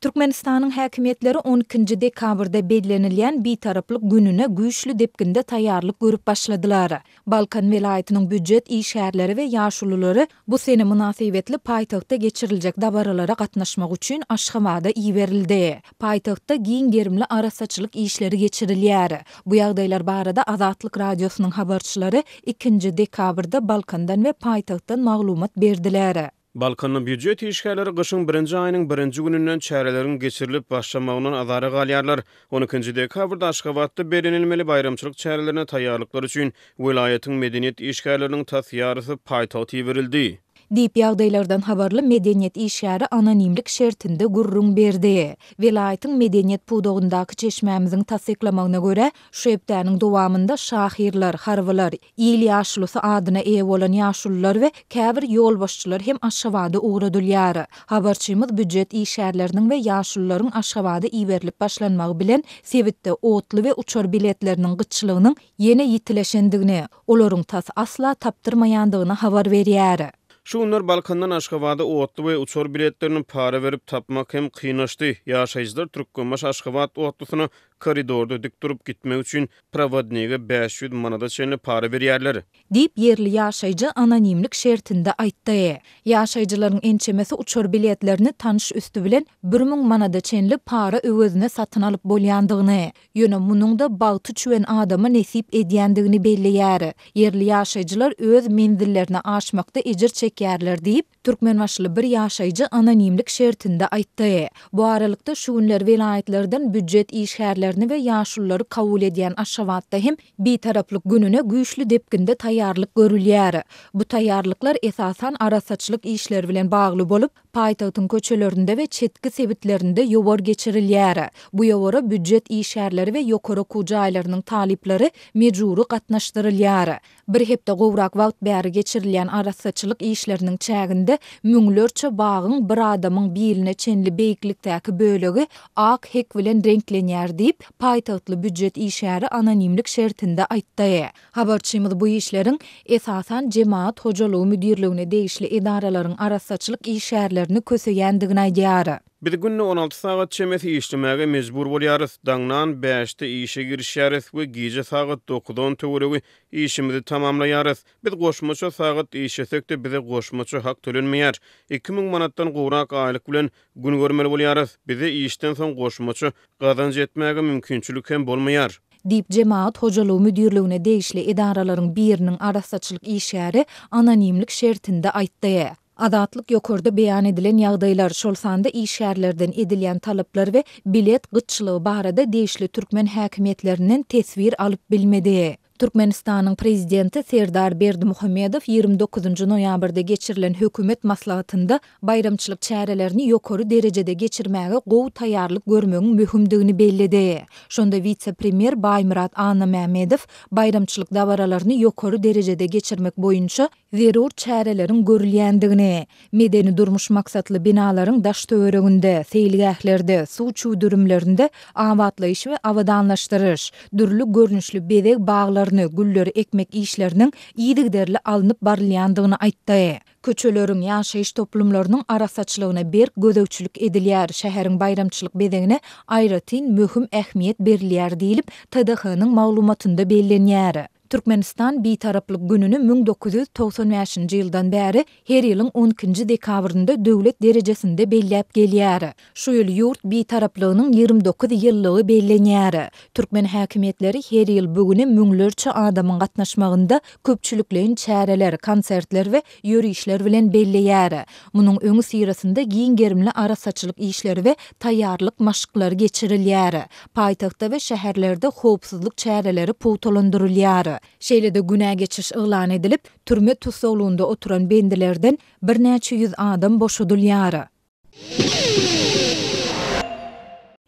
Türkmenistanyň häkimetleri 12-nji dekabrda bellenilýän bitaraplyk gününe güýçli depkinde taýýarlyk görüp başladylar. Balkan welaýatynyň büdjet işgärleri we ýaşululary bu sene münasibetli paýtagtda geçiriljek dabaralara gatnaşmak üçin Aşgabatda iýberildi. Paýtagtda giň gerimli arasaçylyk işleri geçirilýär. Bu ýagdaýlar barada Azatlyk radiosynyň habarçylary 2-nji dekabrda Balkandan we paýtagtdan maglumat berdiler. Balkanyň büdjet işgärleri gyşyň 1-nji aýynyň 1-nji gününden çäreleriň geçirilip başlamagynyň azary galýarlar. 12-nji dekabrda Aşgabatda berenilmeli bayramçylyk çärelerine taýýarlyklar üçin welaýatyň medeniýet işgärleriniň taýýarysy paýtagta iberildi. Diýip ýagdaýlardan habarly medeniýet işgäri anonimlik şertinde gurrun berdi. Welaýatyň medeniýet pudogundaky çeşmämiziň tasdiklamagyna görä, şu hepdäniň dowamında şahirler, harwylar, ýyl ýaşulysy adyna eýe bolan ýaşullar we käbir ýolbaşçylar hem Aşgabatda uğradylýar. Habarçymyz büdjet işgärleriniň we ýaşullaryň Aşgabatda iberilip başlanmagy bilen sebitde otly we uçar biletleriniň gyçylygynyň ýene ýitileşendigini, olaryň tas asla tapdyrmaýandygyny habar berýär. Şu günler Balkandan Aşgabatda otly we uçar biletlerini para berip tapmak hem kıynaşdy. Ýaşaýjylar Türkmenbaş Aşgabat otlusyny koridorda dik durup gitmek üçin provodniga 500 manada çenli para berýärler. Diýip yerli ýaşaýjy anonimlik şertinde aýtdy. Ýaşaýjylaryň ençemesi uçar biletlerini tanış üstü bilen 1000 manada çenli para öwezine satyn alyp bolýandygyny, ýöne munyň da bagty çüwen adama nesip edýändigini belleýär. Yerli ýaşaýjylar öz mendillerine aşmakda ejir çekýärler diýip Türkmenbaşly bir ýaşaýjy anonimlik şertinde aýtdy. Bu aralykda şu günler welaýatlardan büdjet işgärlerini we ýaşullary kabul edýän Aşgabatda hem bitaraplyk gününe güýçli depkinde taýýarlyk görülýär. Bu taýýarlyklar esasan arasaçylyk işleri bilen bagly bolup, paýtagtyň köçelerinde we çetki sebitlerinde ýowar geçirilýär. Bu ýowara büdjet işgärleri we ýokary kujaýlarynyň talipleri mejburi gatnaşdyrylýar. Bir hepde gowrak wagt bäri geçirilýän arasaçylyk işleriniň çäginde müňlerçe bagyň bir adamyň biline çenli beýiklikdäki bölegi ak hek bilen renklenýär diýip paýtagtly büdjet işgäri anonimlik şertinde aýtdy. Habarçymyz bu işleriň esasan jemaat hojalygy müdirligine degişli edaralaryň arasaçylyk işgärlerini köseýändigini aýdýar. Bir günne 16 saat çemesi işlemäge mejbur bolýarys. Daňnan 5-de işe girişýäris we gije saat 9-dan töweregi işimizi tamamlaýarys. Biz goşmaça saat işesek-de bize goşmaça hak tölenmeýär. 2000 manatdan gowrak aýlyk bilen gün görmeli bolýarys. Bize işden soň goşmaça gazanç etmäge mümkinçilik hem bolmaýar. Diýip jemaat hojalygy müdirligine degişli edaralaryň biriniň arasaçylyk işgäri anonimlik şertinde aýtdy. Azatlyk ýokarda beýan edilen ýagdaýlar şol sanda işgärlerden edilýän talaplar we bilet gyçylygy barada degişli türkmen häkimetlerinden tesbir alyp bilmedi. Türkmenistanyň prezidenti Serdar Berdimuhammedow 29 noýabrda geçirilen hökümet maslahatynda bayramçylyk çärelerini ýokary derejede geçirmäge gowy taýýarlyk görmegiň möhümdigini belledi. Şonda vice-premier Baymurat Anamehmedow bayramçylyk dabaralaryny ýokary derejede geçirmek boýunça zerur çäreleriň görülýändigini, medeni durmuş maksatly binalaryň daş töwereginde, seýilgählerde, suw çuwdurumlarynda awatlaýyş we awadanlaşdyryş, dürli görnüşli bedek baglar gülleri ekmek işlerinin iyidigderli alınıp barılyandygyny aýtdy. Köçeleriň ýaşaýyş toplumlarynyň arasaçylygyna berk gözegçilik edilýär, şäheriň bayramçylyk bedegine aýratyn möhüm ähmiýet berilýär diýilip TDH-nyň maglumatynda bellenýär. Türkmenistan bitaraplyk gününi 1995-nji ýyldan bäri her ýylyň 12-nji dekabrynda döwlet derejesinde belläp gelýär. Şu ýyl ýurt bitaraplygynyň 29 ýyllygy bellenýär. Türkmen häkimetleri her ýyl bugüne müňlerçe adamyň gatnaşmagynda köpçülikleýin çäreler, konsertler we ýörüşler bilen belleýär. Munyň öňü sirasynda giň gerimli arasaçylyk işleri we taýýarlyk maşyklary geçirilýär. Paýtagtda we şäherlerde howpsuzlyk çäreleri puwtalandyrylýar. Şeýlede günä geçiş ýylan edilip, türme tutsagluğunda oturan bendilerden bir näçe ýüz adam boşadylýar.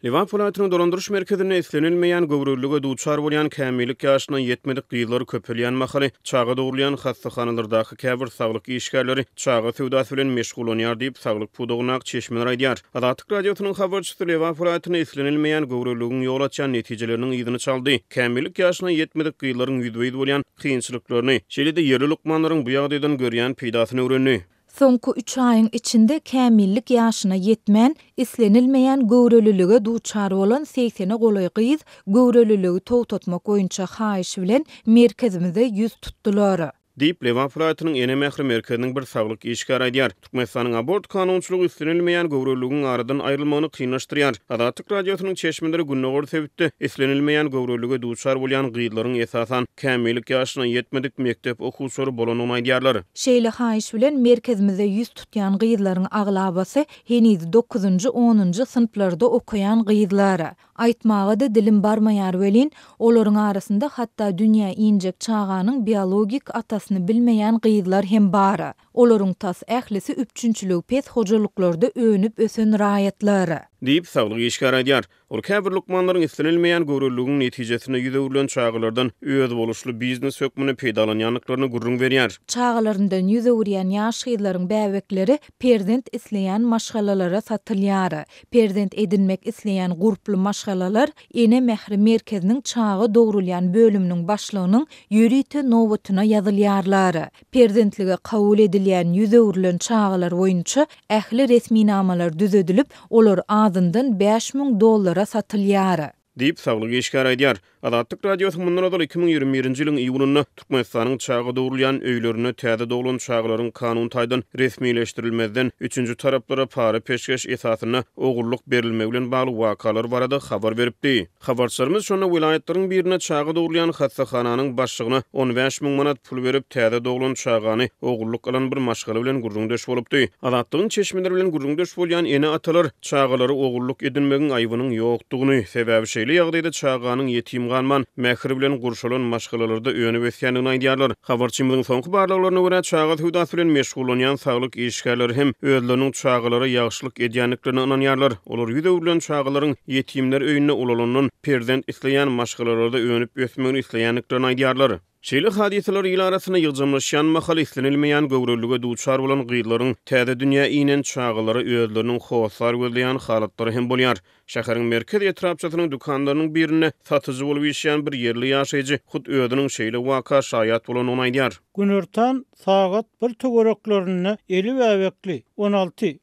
Livan Polat'ın dolandırış merkezine eslenilmeyen göwrülüge duçar bolýan kämilik ýaşyna ýetmedik gyýlary köpelýän mahaly, çaga dogurlayan hastaxanalardaky käbir saglyk işgärleri çaga sewdasy bilen meşgul bolýar diýip saglyk pudogyna çeşmeler aýdýar. Azatlyk radiosynyň habarçysy Livan Polat'ın eslenilmeyen göwrülügiň ýol açan netijeleriniň ýygyny çaldy. Kämilik ýaşyna ýetmedik gyýlaryň ýüzbeýdi bolýan kynçylyklaryny, şeýle-de ýerli lukmanlaryň bu ýagdaýdan görýän peýdasyny öwrendi. Soňky 3 aýyň içinde kämillik ýaşyna ýetmän, islenilmeýän göwreliligi duçar bolan 80 golay gyz göwreliligi towtatmak boýunça haýyş bilen merkezimize ýüz tutdular. Diýip Lewan Fulatynyň ene mähri merkeziniň bir saglyk işgär aýdýar. Türkmenistanyň abort kanunçylygy islenilmeýän göwreligiň aradan aýrylmagyny kynlaşdyrýar. Adatyk radiosynyň çeşmeleri günnägör sebäpde islenilmeýän göwrelige duçar bolýan gyzlaryň esasan kämillik ýaşyna ýetmedik mektep okuwçylary bolanyny aýdýarlar. Şeýle haýyş bilen merkezimize ýüz tutýan gyzlaryň aglabasy heniz 9-njy 10-njy synplarda okuyan gyzlary. Aýtmaga da dilim barmaýar welin, olaryň arasynda hatda dünýä injek çağanyň biologik atasyny bilmeýän gyzlar hem bar. Olaryň tas ählisi üçünçülük pes hojalyklarda önüp ösen raýatlary. Diýip saglyk işgär aýdýar. Ol käbir lukmanlaryň islenilmeýän göwreligiň netijesinde ýüze çağalardan öz boluşly biznes hökmüne peýdalanýanlyklaryny gurrun berýär. Çağalaryndan ýüze urýan ýaş gyzlaryň bäwekleri perzent isleýän maşgalalara satylýar. Perzent edinmek isleýän gurply maşgalalar ene mähri merkeziniň çağı dogrulýan bölüminiň başlygynyň ýörite nowatyna ýazylýarlar. Perzentligi kabul edilýän ýüze urilen çağalar boýunça ähli resminamalar düzedilip, olar azyndan $5.000 satylýar. Diýip saglyk işgär aýdýar. Adatyk radiosy mundan öňe 2020-nji ýylyň iýulyna Türkmenistanyň çağı dogrulýan öýlerine täze dogrulan çağlaryň kanun taýdan resmileşdirilmezden üçünçü taraplara para peşkeş esasyna ogurluk berilmegi bilen bagly wakalar barada habar beripdi. Habarçylarymyz şonu vilayatleriň birine çağı dogrulýan hastahananyň başlygyna 15.000 manat pul berip täze dogrulan çağany ogurluk alan bir maşgala bilen gurrundaş bolupdy. Adatyň çeşmeleri bilen gurrundaş bolýan ene atalar çağalary ogurluk edinmegiň aýbynyň ýokdugyny sebäbi şeýle ýagdaýda çağanyň ýetim ganman mähri bilen gurşulan maşgalalarda öňüp ösýändigini aýdýarlar. Habarçymyzyň soňky barlaklaryna görä çağa hüwdasy bilen meşgulanýan saglyk işgärleri hem özleriniň çağalara ýagşylyk edýänliklerini ananýarlar. Olar ýüze urilen çağalaryň ýetimler öýüne ulalanyň perzent isleýän maşgalalarda öňüp ösmegini isleýänliklerini aýdýarlar. Şeýle hadiseler ýyl arasyna ýygymlaşýan mahal islenilmeýän göwrelige duçar bolan gyzlaryň täze dünýä inen çağalary özleriniň howsar gözleýän halatlary hem bolýar. Şäheriň merkez etrapçysynyň dukanlarynyň birine satyjy bolup işleýän bir yerli ýaşaýjy hut özüniň şeýle waka şaýat bolanyny aýdýar. Günörtan sagat bir tögereklaryny 50 bäwekli 16-17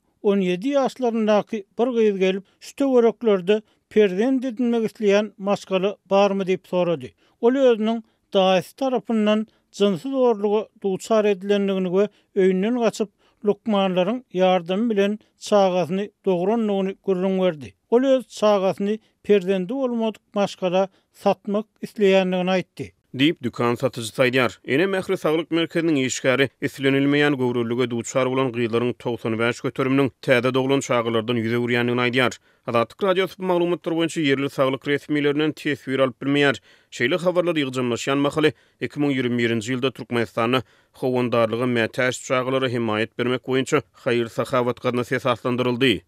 ýaşlaryndaky bir gyz gelip şu tögereklerde perzent edinmek isleýän maşgala barmy diýip sorady. Ol özüniň daýysy tarapyndan jynsyz orlugy duçar edilendigini we öýünden gaçyp lukmanlaryň ýardamy bilen çağasyny dogranyny gurrun berdi. Ol öz çağasyny perzendi bolmadyk maşgala satmak isleýändigini aýtdy. Diýip dukan satyjysy aýdýar. Ene mähri saglyk merkeziniň işgäri islenilmeýän göwrelige duçar bolan gyzlaryň 95 götürüminiň täze dogrulan çağalardan ýüze urýandygyny aýdýar. Adatyk radiosy maglumatlar boýunça yerli saglyk resmiýetlerinden tesbir alyp bilmeýär. Şeýle habarlar ýygymlaşýan mahaly 2021-nji ýylda Türkmenistanyň howandarlygy mätäş çağalary himayet bermek boýunça haýyr-sahawat gynasy esaslandyryldy.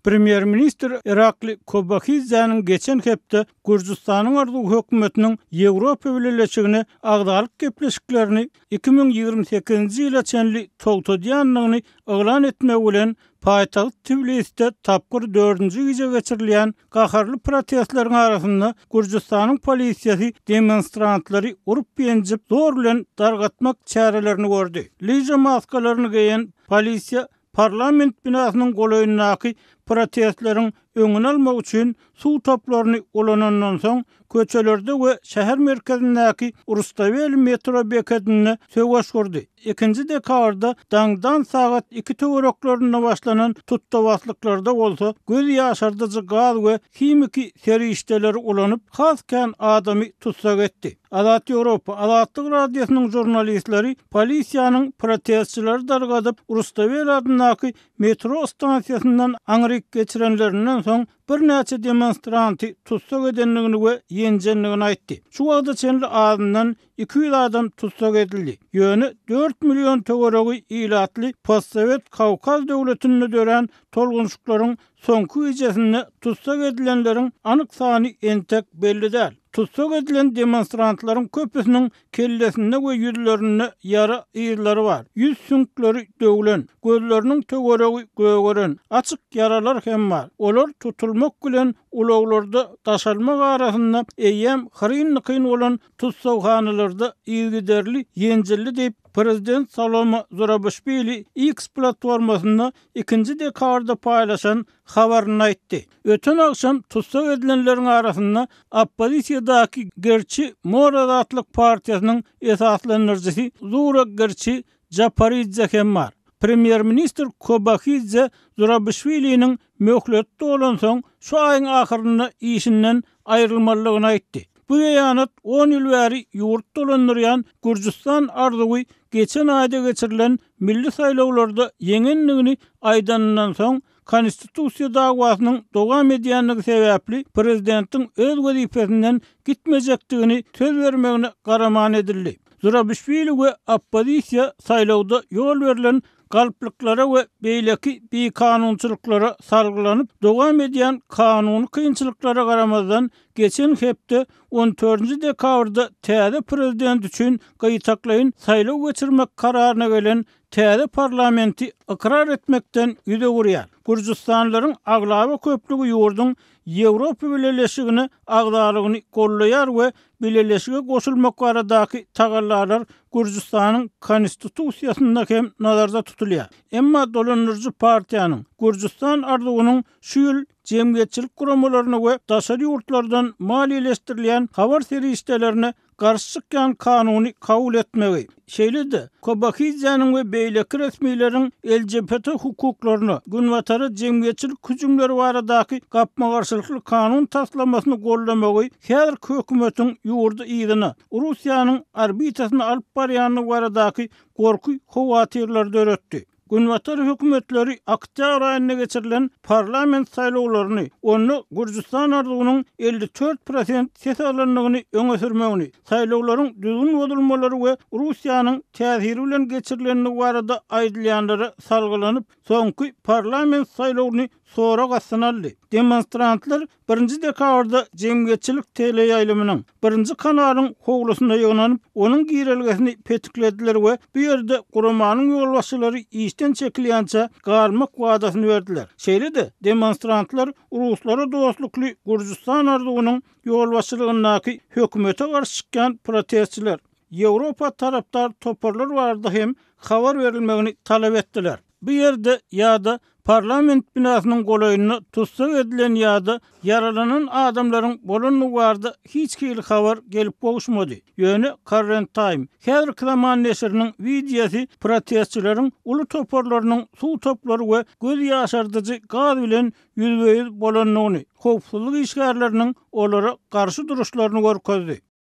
Premier Minister Irakli Kobakhizanyň geçen hepde Gürjistanyň ardy hökümetiniň Ýewropa bileşigine agdalyk gepleşiklerini 2028-nji ýyla çenli togtadýanlygyny elan etmek bilen paýtagyt Tbiliside tapgyr 4-nji gece geçirilýän gaharly protestleriň arasynda Gürjistanyň polisiýasy demonstrantlary urup ýenjip zor bilen dargatmak çärelerini gördü. Liza maskalaryny giyen polisiýa parlament binasynyň golaýyndaky protestleriň öňüni almak üçin suw toplaryny ulanandan soň köçelerde we şäher merkezindäki Rustaveli metro beketine söwüş gurdy. 2-nji dekabrda daňdan sagat 2 töwereklaryna başlanan tutdawastlyklarda bolsa göz ýaşardyjy gaz we kimiki serişdeleri ulanyp hasken adamy tutsak etdi. Azat Ýewropa, Azatlyk radiosynyň jurnalistleri polisiýanyň protestçileri dargadyp Rustaveli adynaky metro stansiýasyndan aňryk geçirenlerinden soň bir näçe demonstranty tutsak edenligini we ýenjenligini aýtdy. Şu wagtda çenli azyndan 200 adam tutsak edildi. Ýöne 4 milyon töweregi ilatly postsovet Kawkaz döwletini dören tolgunçuklaryň soňky gecesinde tutsak edilenleriň anyk sany entek belli däl. Tutsak edilen demonstrantlaryň köpüsiniň kellesinde we ýüzlerinde yara ýyllary bar. Ýüz süňkleri döwlen, gözleriniň töweregi göweren, açyk yaralar hem bar. Olar tutulmak bilen ulaglarda taşalmak arasynda eýem hyryn-kyn bolan tutsawhanalarda ýygiderli ýenjilli diýip Prezident Saloma Zurabishvili X platformasynda 2-nji dekabrda paýlaşan habaryny aýtdy. Öten akşam tutsak edilenleriň arasynda oppozisiýadaky Gerçi Moradatlyk partiýasynyň esaslanyrjysy Zura Gerçi Japaridze hem bar. Premier Minister Kobakidze Zurabishvili'nin möhletde olan soň şu aýyň ahyrynda işinden aýrylmalygyny aýtdy. Bu beýanat 10 ýyl bäri ýurt dolandyrýan Gürjistan arzuwy geçen aýda geçirilen milli saýlawlarda ýeňenligini aýdanyndan soň Konstitusiýa dagwasynyň dowam edýänligi sebäpli prezidentiň öz wezifesinden gitmejekdigini söz bermegine garaman edildi. Zurabishvili we oppozisiýa saýlawda ýol berilen galpliklara we beýleki kanunçylyklara salgylanyp dowam edýän kanuny kynçylyklara garamazdan geçen hepde 14-nji dekabrda täze prezident üçin gaýtaklaýyn saýlaw geçirmek kararyna gelen täze parlamenti ikrar etmekden ýüze gurýar. Gürjistanlaryň aglaby köplügi ýurdun Ýewropa Birleşigine agdalygyny gollaýar we Birleşige goşulmak baradaky tagallar Gürjistanyň konstitusiýasynda hem nazarda tutulýar. Emma dolanyrjy partiýanyň Gürjistan arzuwynyň şu ýyl jemgyýetçilik guramalaryna we daşary ýurtlardan maliýeleşdirilýän habar serişdelerine garşy çykýan kanuny kabul etmegi. Şeýle-de Kobakidze'nin we beýleki resmiýleriň LGBT hukuklaryny günwatary jemgyýetçilik hüjümleri baradaky gapma garşylykly kanun taslamasyny gollamagy her hökümetiň ýurdu ýygyny Russiýanyň arbitrasyna alyp barýany baradaky gorky howatyrlar döretdi. Günwatary hökümetleri oktyabr aýyna geçirilen parlament saýlawlaryny onu Gürjistan arzuwynyň 54% ses alanlygyny öňe sürmegini, saýlawlaryň düzgün bozulmalary we Russiýanyň täsiri bilen geçirilenligi barada aýdylýanlara salgylanyp, soňky parlament saýlawyny sonra gasynaldy. Demonstrantlar 1-nji dekabrda jemgyýetçilik teleýaýlymynyň 1-nji kanalyň howlusyna ýygnanyp, onuň girelgesini petiklediler we bu ýerde guramanyň ýolbaşçylary işden çekilýänçe garmak wadasyny berdiler. Şeýle-de demonstrantlar ruslara dostlukly Gürjistan arzuwynyň ýolbaşçylygynaky hökümete garşy çykýan protestçiler Ýewropa tarapdar toparlar barada hem habar berilmegini talap etdiler. Bu ýerde ýa-da parlament binasynyň golaýyny tutsak edilen ýa-da yaralanan adamlaryň bolanlygy barada hiç kili habar gelip gowuşmady. Ýöne Current Time her zaman neşriniň videosy protestçilerin uly toparlarynyň suw toplary we göz ýaşardyjy gaz bilen ýüzbeýiz bolanlygyny, howpsuzlyk işgärleriniň olara garşy duruşlaryny görkezdi.